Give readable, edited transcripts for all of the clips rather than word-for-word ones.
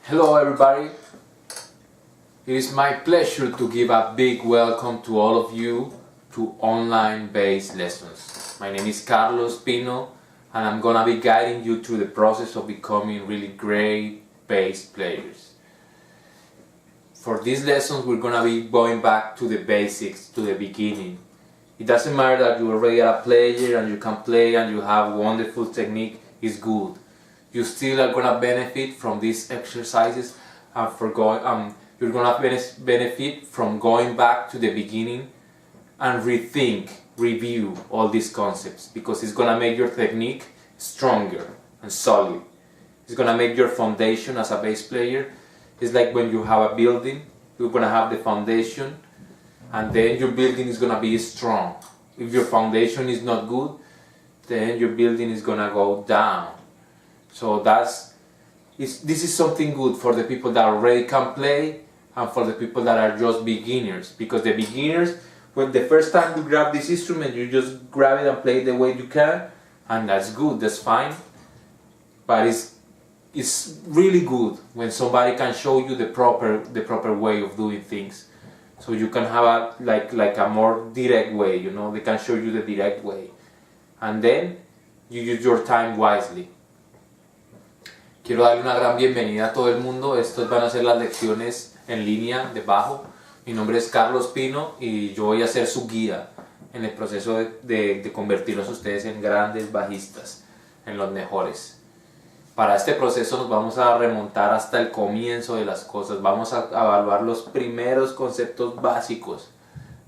Hello everybody, it is my pleasure to give a big welcome to all of you to online bass lessons. My name is Carlos Pino and I'm gonna be guiding you through the process of becoming really great bass players. For these lessons we're gonna be going back to the basics, to the beginning. It doesn't matter that you're already a player and you can play and you have wonderful technique, it's good. You still are gonna benefit from these exercises and you're gonna benefit from going back to the beginning and review all these concepts, because it's gonna make your technique stronger and solid. It's gonna make your foundation as a bass player. It's like when you have a building, you're gonna have the foundation and then your building is gonna be strong. If your foundation is not good, then your building is gonna go down. So this is something good for the people that already can play and for the people that are just beginners. Because the beginners, when the first time you grab this instrument, you just grab it and play it the way you can, and that's good, that's fine. But it's really good when somebody can show you the proper way of doing things. So you can have a more direct way, you know, they can show you the direct way. And then you use your time wisely. Quiero darle una gran bienvenida a todo el mundo. Estas van a ser las lecciones en línea de bajo. Mi nombre es Carlos Pino y yo voy a ser su guía en el proceso de convertirlos ustedes en grandes bajistas, en los mejores. Para este proceso nos vamos a remontar hasta el comienzo de las cosas. Vamos a evaluar los primeros conceptos básicos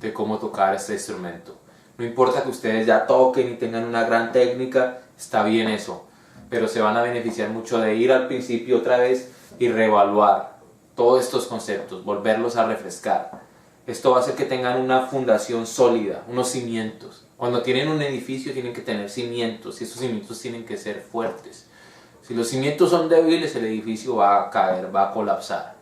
de cómo tocar este instrumento. No importa que ustedes ya toquen y tengan una gran técnica, está bien eso. Pero se van a beneficiar mucho de ir al principio otra vez y reevaluar todos estos conceptos, volverlos a refrescar. Esto va a hacer que tengan una fundación sólida, unos cimientos. Cuando tienen un edificio tienen que tener cimientos y esos cimientos tienen que ser fuertes. Si los cimientos son débiles, el edificio va a caer, va a colapsar.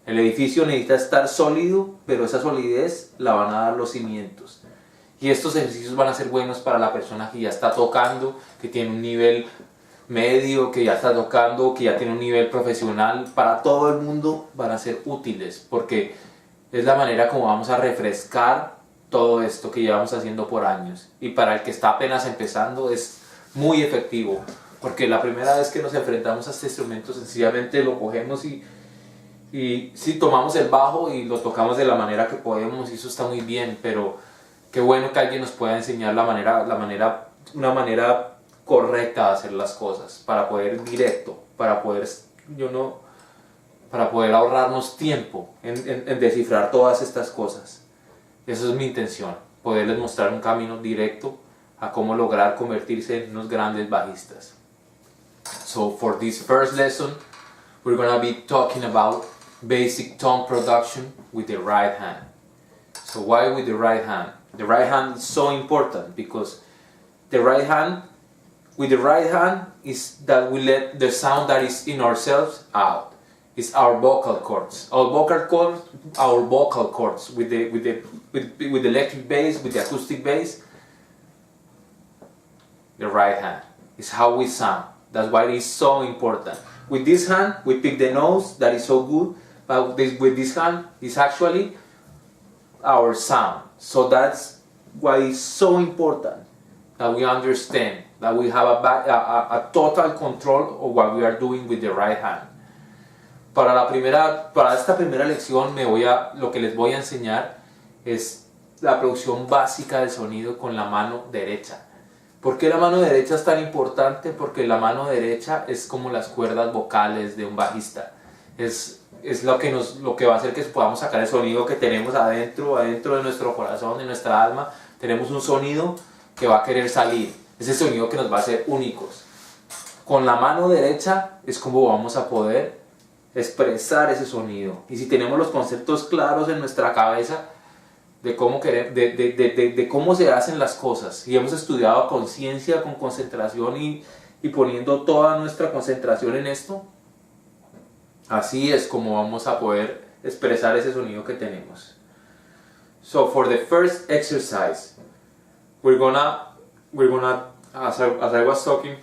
El edificio necesita estar sólido, pero esa solidez la van a dar los cimientos. Y estos ejercicios van a ser buenos para la persona que ya está tocando, que tiene un nivel medio, que ya está tocando, que ya tiene un nivel profesional. Para todo el mundo van a ser útiles, porque es la manera como vamos a refrescar todo esto que llevamos haciendo por años. Y para el que está apenas empezando es muy efectivo, porque la primera vez que nos enfrentamos a este instrumento sencillamente lo cogemos y sí, tomamos el bajo y lo tocamos de la manera que podemos y eso está muy bien, pero qué bueno que alguien nos pueda enseñar una manera correcta de hacer las cosas, para poder ir directo, para poder ahorrarnos tiempo en descifrar todas estas cosas. Esa es mi intención, poderles mostrar un camino directo a cómo lograr convertirse en unos grandes bajistas. So for this first lesson, we're going to be talking about basic tone production with the right hand. So why with the right hand? The right hand is so important because with the right hand is that we let the sound that is in ourselves out. It's our vocal cords. Our vocal cords with the electric bass, with the acoustic bass. The right hand is how we sound. That's why it is so important. With this hand, we pick the notes, that is so good. But with this hand, it's actually our sound. So that's why it's so important that we understand, that we have a total control of what we are doing with the right hand. Para esta primera lección lo que les voy a enseñar es la producción básica del sonido con la mano derecha. ¿Por qué la mano derecha es tan importante? Porque la mano derecha es como las cuerdas vocales de un bajista. Es lo que va a hacer que podamos sacar el sonido que tenemos adentro de nuestro corazón, de nuestra alma. Tenemos un sonido que va a querer salir, ese sonido que nos va a hacer únicos. Con la mano derecha es como vamos a poder expresar ese sonido. Y si tenemos los conceptos claros en nuestra cabeza de cómo se hacen las cosas, y hemos estudiado a conciencia, con concentración y poniendo toda nuestra concentración en esto, así es como vamos a poder expresar ese sonido que tenemos. So for the first exercise, we're gonna as I was talking,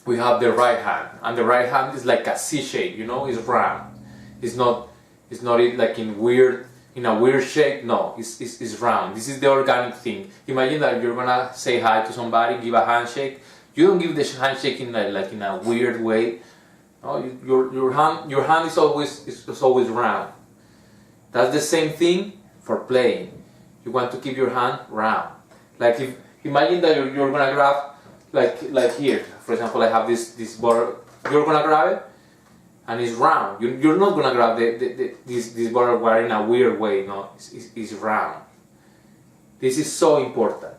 we have the right hand, and the right hand is like a C shape, you know, it's round. It's not like in a weird shape. No, it's round. This is the organic thing. Imagine that you're gonna say hi to somebody, give a handshake. You don't give the handshake in like in a weird way. No, your hand is always round. That's the same thing for playing. You want to keep your hand round. Like if imagine that you're gonna grab like here. For example, I have this bottle. You're gonna grab it, and it's round. You're not gonna grab this bottle of water in a weird way. No, it's round. This is so important.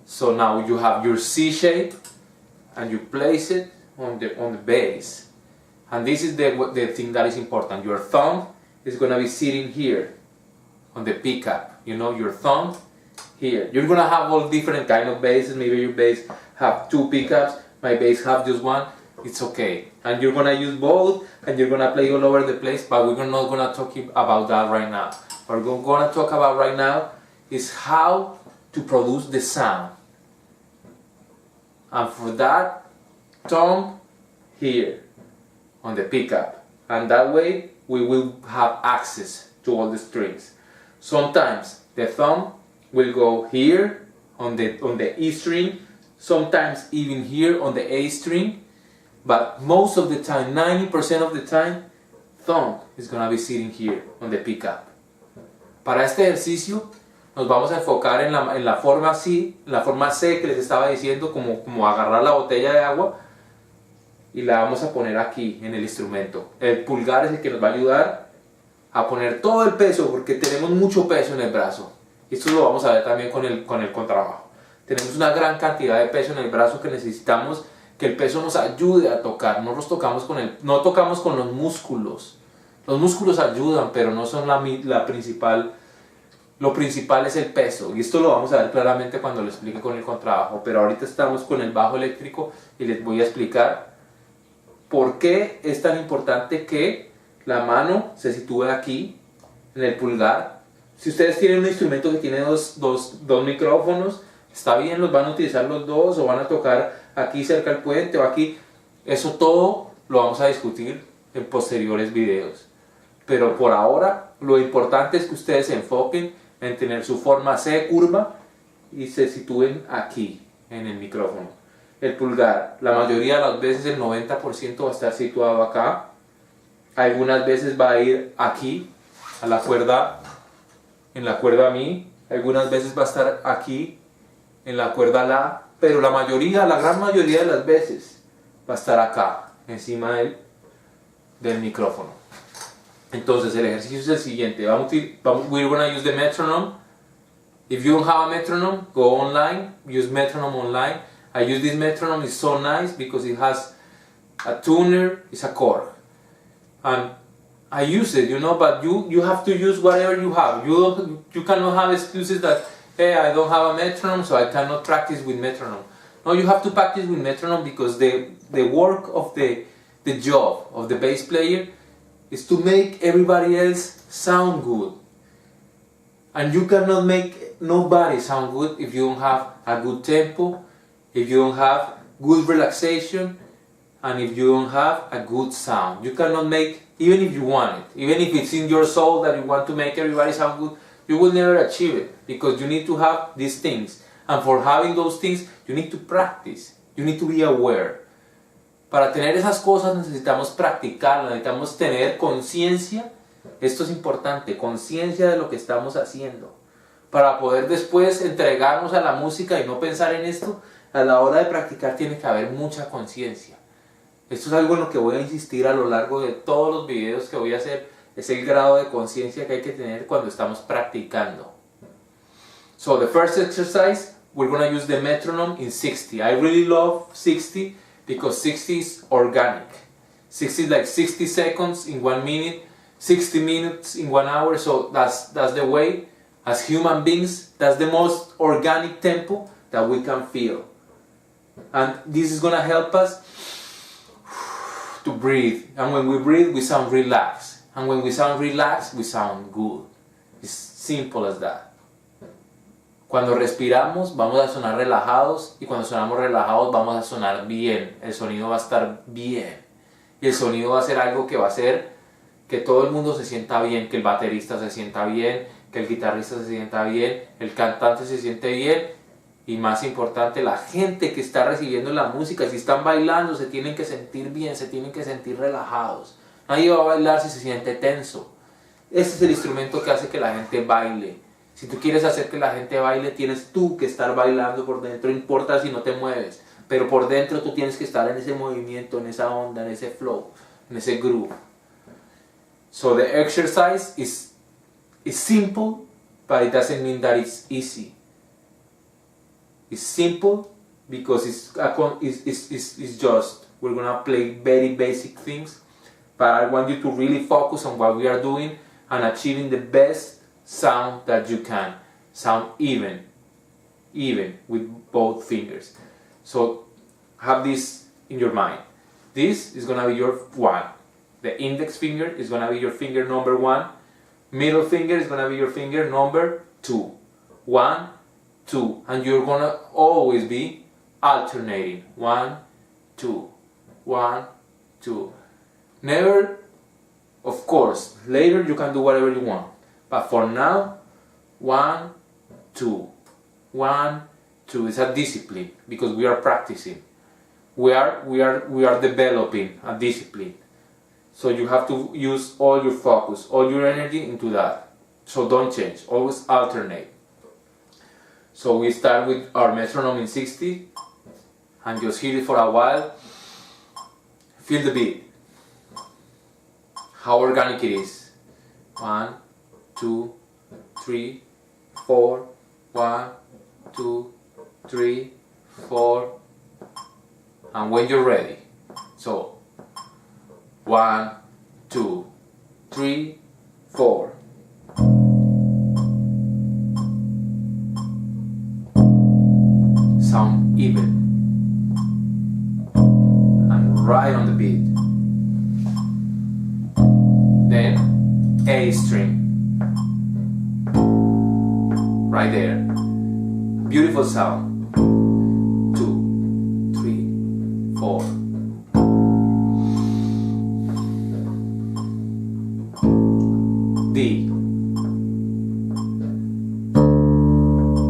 So now you have your C shape, and you place it on the base, and this is the thing that is important. Your thumb is gonna be sitting here on the pickup. You know, your thumb here. You're gonna have all different kind of basses. Maybe your bass have 2 pickups. My bass have just 1. It's okay. And you're gonna use both, and you're gonna play all over the place. But we're not gonna talk about that right now. What we're gonna talk about right now is how to produce the sound. And for that, thumb here on the pickup, and that way we will have access to all the strings. Sometimes the thumb will go here on the E string, sometimes even here on the A string, but most of the time, 90% of the time, thumb is gonna be sitting here on the pickup. Para este ejercicio nos vamos a enfocar en la forma C, la forma C que les estaba diciendo, como agarrar la botella de agua y la vamos a poner aquí en el instrumento. El pulgar es el que nos va a ayudar a poner todo el peso, porque tenemos mucho peso en el brazo. Esto lo vamos a ver también con el contrabajo. Tenemos una gran cantidad de peso en el brazo que necesitamos que el peso nos ayude a tocar. No tocamos con los músculos. Los músculos ayudan, pero no son la principal. Lo principal es el peso, y esto lo vamos a ver claramente cuando lo explique con el contrabajo. Pero ahorita estamos con el bajo eléctrico y les voy a explicar por qué es tan importante que la mano se sitúe aquí en el pulgar. Si ustedes tienen un instrumento que tiene dos micrófonos, está bien, los van a utilizar los dos, o van a tocar aquí cerca del puente o aquí. Eso todo lo vamos a discutir en posteriores videos. Pero por ahora lo importante es que ustedes se enfoquen en tener su forma C curva y se sitúen aquí en el micrófono. El pulgar, la mayoría de las veces, el 90% va a estar situado acá. Algunas veces va a ir aquí a la cuerda, en la cuerda Mi. Algunas veces va a estar aquí en la cuerda La, pero la gran mayoría de las veces va a estar acá encima del micrófono. Entonces el ejercicio es el siguiente. We're going to use the metronome. If you don't have a metronome, go online, use metronome online. I use this metronome. It's so nice because it has a tuner, it's a chord, and I use it, you know. But you have to use whatever you have. You cannot have excuses that, hey, I don't have a metronome, so I cannot practice with metronome. No, you have to practice with metronome, because the work of the job of the bass player is to make everybody else sound good. And you cannot make nobody sound good if you don't have a good tempo, if you don't have good relaxation, and if you don't have a good sound. You cannot make, even if you want it, even if it's in your soul that you want to make everybody sound good, you will never achieve it, because you need to have these things. And for having those things, you need to practice. You need to be aware. Para tener esas cosas necesitamos practicar, necesitamos tener conciencia. Esto es importante, conciencia de lo que estamos haciendo. Para poder después entregarnos a la música y no pensar en esto, a la hora de practicar tiene que haber mucha conciencia. Esto es algo en lo que voy a insistir a lo largo de todos los videos que voy a hacer. Es el grado de conciencia que hay que tener cuando estamos practicando. So the first exercise, we're going to use the metronome in 60. I really love 60 because 60 is organic. 60 is like 60 seconds in 1 minute, 60 minutes in 1 hour. So that's the way, as human beings, that's the most organic tempo that we can feel. And this is going to help us to breathe. And when we breathe, we sound relaxed. And when we sound relaxed, we sound good. It's simple as that. Cuando respiramos vamos a sonar relajados, y cuando sonamos relajados vamos a sonar bien. El sonido va a estar bien. Y el sonido va a ser algo que va a hacer que todo el mundo se sienta bien, que el baterista se sienta bien, que el guitarrista se sienta bien, el cantante se siente bien, y más importante, la gente que está recibiendo la música, si están bailando, se tienen que sentir bien, se tienen que sentir relajados. Nadie va a bailar si se siente tenso. Este es el instrumento que hace que la gente baile. Si tú quieres hacer que la gente baile, tienes tú que estar bailando por dentro, no importa si no te mueves, pero por dentro tú tienes que estar en ese movimiento, en esa onda, en ese flow, en ese groove. So the exercise is simple, but it doesn't mean that it's easy. It's simple because it's just, we're gonna play very basic things, but I want you to really focus on what we are doing and achieving the best sound that you can. Sound even with both fingers. So have this in your mind. This is gonna be your 1. The index finger is gonna be your finger number 1. Middle finger is gonna be your finger number 2. 1, 2, and you're gonna always be alternating. 1, 2, 1, 2. Never, of course, later you can do whatever you want, but for now, 1, 2, 1, 2. It's a discipline because we are practicing. We are developing a discipline. So you have to use all your focus, all your energy into that. So don't change, always alternate. So we start with our metronome in 60 and just hit it for a while. Feel the beat. How organic it is. 1, 2, 3, 4. 1, 2, 3, 4. And when you're ready. So 1, 2, 3, 4. Sound even and right on the beat. Then A string right there. Beautiful sound. 2, 3, 4. D.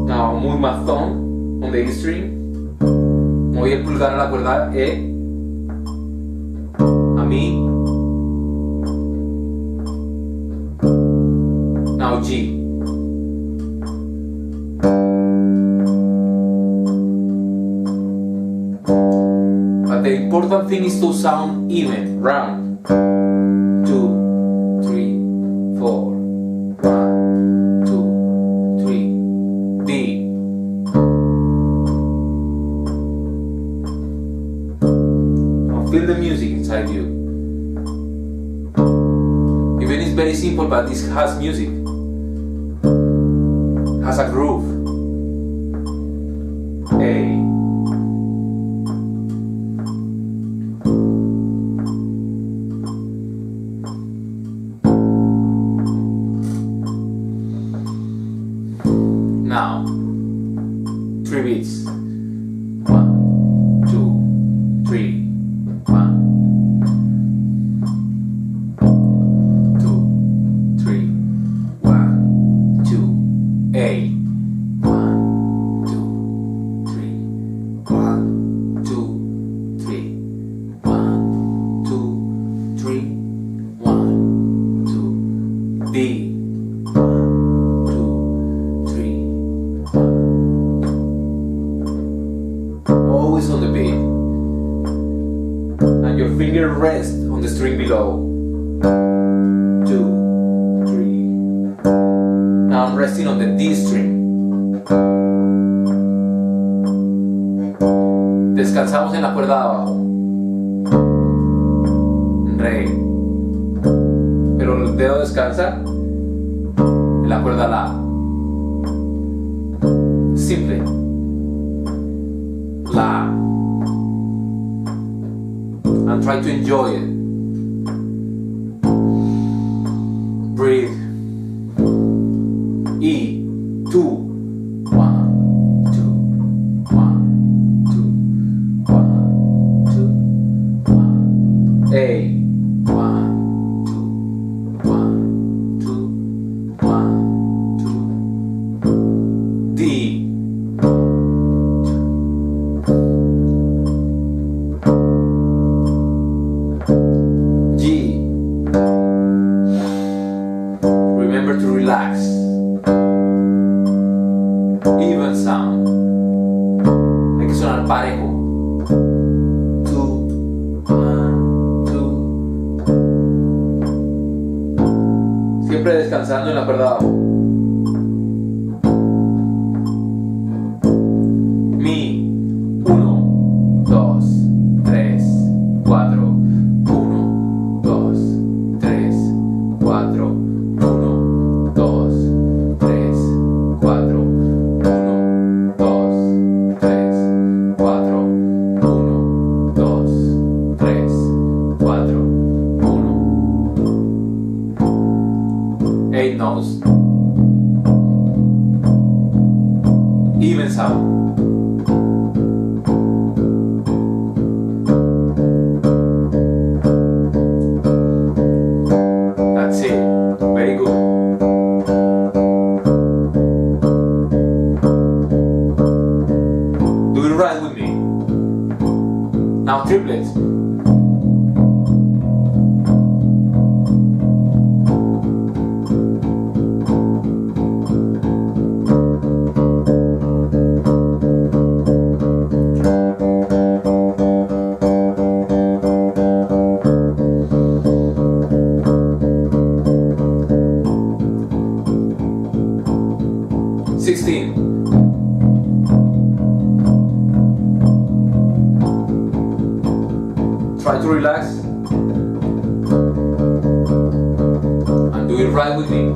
Now move my thumb on the A string. Moví el pulgar a la cuerda E, a Mi. Now G. But the important thing is to sound even, round. 2, 3, 4. 1, 2, 3. D. Feel the music inside you. Even it's very simple, but this has music. Has a groove. A. Now, 3 beats. 1, 2, 3. 1, 2, 3, 1, 2, A. 1, 2, 3, 1, 2, 3, 1, 2, 3, 1, 2, D. 1, 2, 3, 1. Always on the beat. And your finger rests on the string below. 2, 3. Now I'm resting on the D string. Descansamos en la cuerda de abajo. Re. Pero el dedo descansa en la cuerda La. Simple. La. And try to enjoy it. Breathe. E. 2, 1. A, 1, 2, 1, 2, 1, 2. D, G. Remember to relax. Even sound. Hay que sonar parejo. 2, 1, 2. Siempre descansando en la cuerda de abajo. Mi. 1, 2, 3, 4. 1, 2, 3, 4. 1, 2, 3, 4. 1, 2, 3, 4. 1, 2, 3, 4. 1. 8 notes. Even sound. That's it. Very good. Do it right with me. Now triplets. Try to relax and do it right with me.